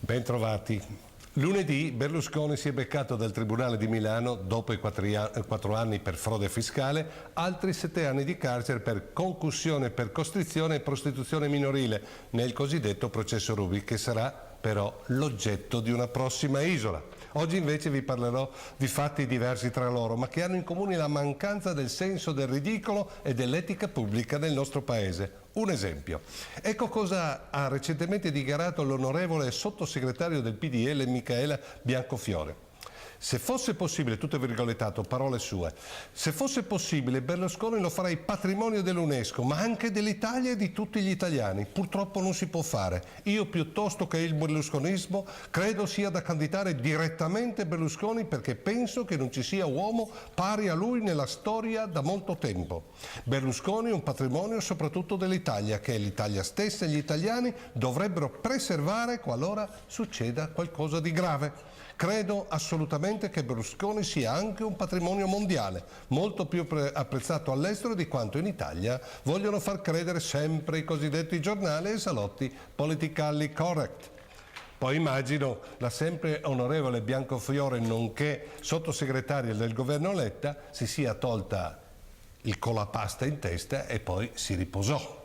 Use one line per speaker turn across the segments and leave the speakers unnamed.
Bentrovati. Lunedì Berlusconi si è beccato dal Tribunale di Milano, dopo i 4 anni per frode fiscale, altri 7 anni di carcere per concussione per costrizione e prostituzione minorile nel cosiddetto processo Ruby, che sarà però l'oggetto di una prossima Isola. Oggi invece vi parlerò di fatti diversi tra loro, ma che hanno in comune la mancanza del senso del ridicolo e dell'etica pubblica nel nostro paese. Un esempio. Ecco cosa ha recentemente dichiarato l'onorevole sottosegretario del PDL Micaela Biancofiore. Se fosse possibile, tutto è virgolettato, parole sue, se fosse possibile Berlusconi lo farei patrimonio dell'UNESCO, ma anche dell'Italia e di tutti gli italiani. Purtroppo non si può fare. Io piuttosto che il berlusconismo credo sia da candidare direttamente Berlusconi, perché penso che non ci sia uomo pari a lui nella storia da molto tempo. Berlusconi è un patrimonio soprattutto dell'Italia, che l'Italia stessa e gli italiani dovrebbero preservare qualora succeda qualcosa di grave. Credo assolutamente che Berlusconi sia anche un patrimonio mondiale, molto più apprezzato all'estero di quanto in Italia vogliono far credere sempre i cosiddetti giornali e salotti politically correct. Poi immagino la sempre onorevole Biancofiore, nonché sottosegretaria del governo Letta, si sia tolta il colapasta in testa e poi si riposò.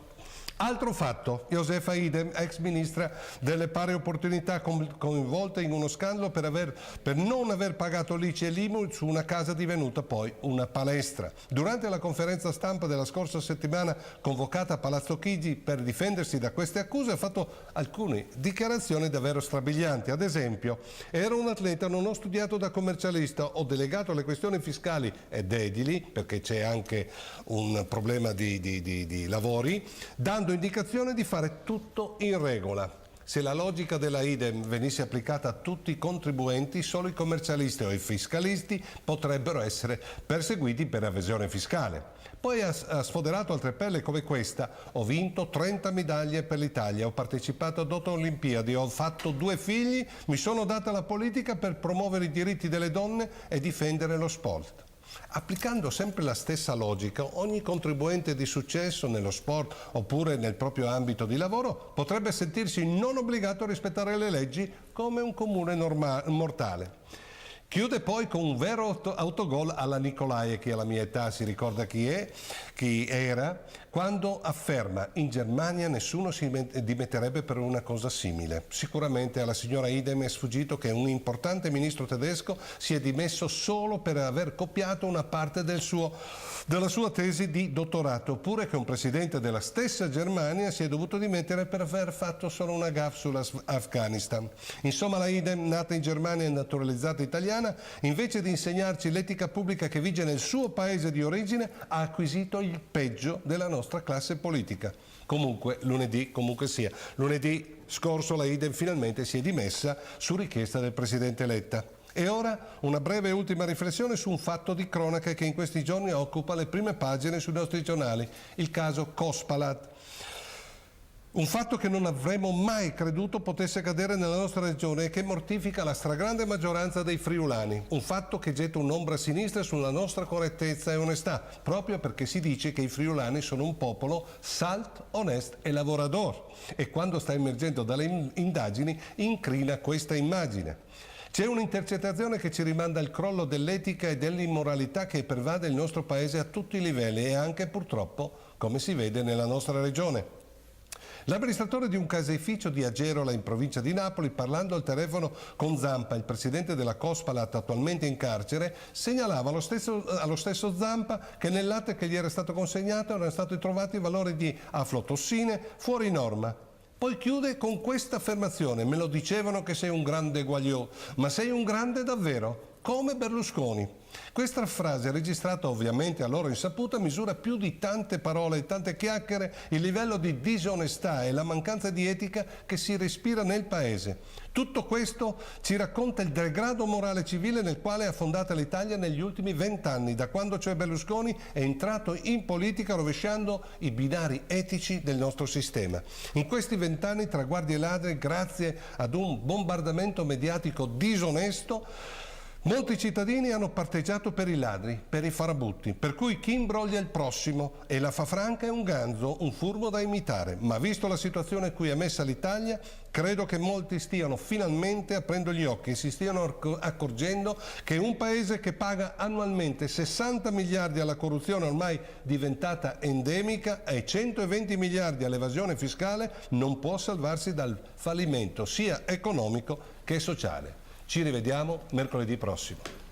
Altro fatto, Josefa Idem, ex ministra delle pari opportunità, coinvolta in uno scandalo per non aver pagato l'ICI e l'IMU su una casa divenuta poi una palestra. Durante la conferenza stampa della scorsa settimana convocata a Palazzo Chigi per difendersi da queste accuse, ha fatto alcune dichiarazioni davvero strabilianti. Ad esempio, ero un atleta, non ho studiato da commercialista, ho delegato le questioni fiscali ed edili, perché c'è anche un problema di lavori, dando indicazione di fare tutto in regola. Se la logica della Idem venisse applicata a tutti i contribuenti, solo i commercialisti o i fiscalisti potrebbero essere perseguiti per evasione fiscale. Poi ha sfoderato altre perle come questa: ho vinto 30 medaglie per l'Italia, ho partecipato ad 8 Olimpiadi, ho fatto 2 figli, mi sono data alla politica per promuovere i diritti delle donne e difendere lo sport. Applicando sempre la stessa logica, ogni contribuente di successo nello sport oppure nel proprio ambito di lavoro potrebbe sentirsi non obbligato a rispettare le leggi come un comune mortale. Chiude poi con un vero autogol alla Nicolae, che alla mia età si ricorda chi era, quando afferma: in Germania nessuno si dimetterebbe per una cosa simile. Sicuramente alla signora Idem è sfuggito che un importante ministro tedesco si è dimesso solo per aver copiato una parte della sua tesi di dottorato, oppure che un presidente della stessa Germania si è dovuto dimettere per aver fatto solo una gaffe sull'Afghanistan. Insomma, la Idem, nata in Germania e naturalizzata italiana, invece di insegnarci l'etica pubblica che vige nel suo paese di origine, ha acquisito il peggio della nostra classe politica. Comunque lunedì scorso la Idem finalmente si è dimessa su richiesta del presidente Letta. E ora una breve e ultima riflessione su un fatto di cronaca che in questi giorni occupa le prime pagine sui nostri giornali: il caso Cospalad. Un fatto che non avremmo mai creduto potesse accadere nella nostra regione e che mortifica la stragrande maggioranza dei friulani. Un fatto che getta un'ombra sinistra sulla nostra correttezza e onestà, proprio perché si dice che i friulani sono un popolo salt, onest e lavorador. E quando sta emergendo dalle indagini incrina questa immagine. C'è un'intercettazione che ci rimanda al crollo dell'etica e dell'immoralità che pervade il nostro paese a tutti i livelli e anche purtroppo, come si vede, nella nostra regione. L'amministratore di un caseificio di Agerola in provincia di Napoli, parlando al telefono con Zampa, il presidente della Cospalad attualmente in carcere, segnalava allo stesso Zampa che nel latte che gli era stato consegnato erano stati trovati valori di aflatossine fuori norma. Poi chiude con questa affermazione: me lo dicevano che sei un grande guagliò, ma sei un grande davvero, come Berlusconi. Questa frase, registrata ovviamente a loro insaputa, misura più di tante parole e tante chiacchiere il livello di disonestà e la mancanza di etica che si respira nel paese. Tutto questo ci racconta il degrado morale civile nel quale è affondata l'Italia negli ultimi 20 anni, da quando cioè Berlusconi è entrato in politica rovesciando i binari etici del nostro sistema. In questi 20 anni, tra guardie e ladri, grazie ad un bombardamento mediatico disonesto, Molti cittadini hanno parteggiato per i ladri, per i farabutti, per cui chi imbroglia il prossimo e la fa franca è un ganzo, un furbo da imitare. Ma visto la situazione a cui è messa l'Italia, credo che molti stiano finalmente aprendo gli occhi e si stiano accorgendo che un paese che paga annualmente 60 miliardi alla corruzione ormai diventata endemica e 120 miliardi all'evasione fiscale non può salvarsi dal fallimento sia economico che sociale. Ci rivediamo mercoledì prossimo.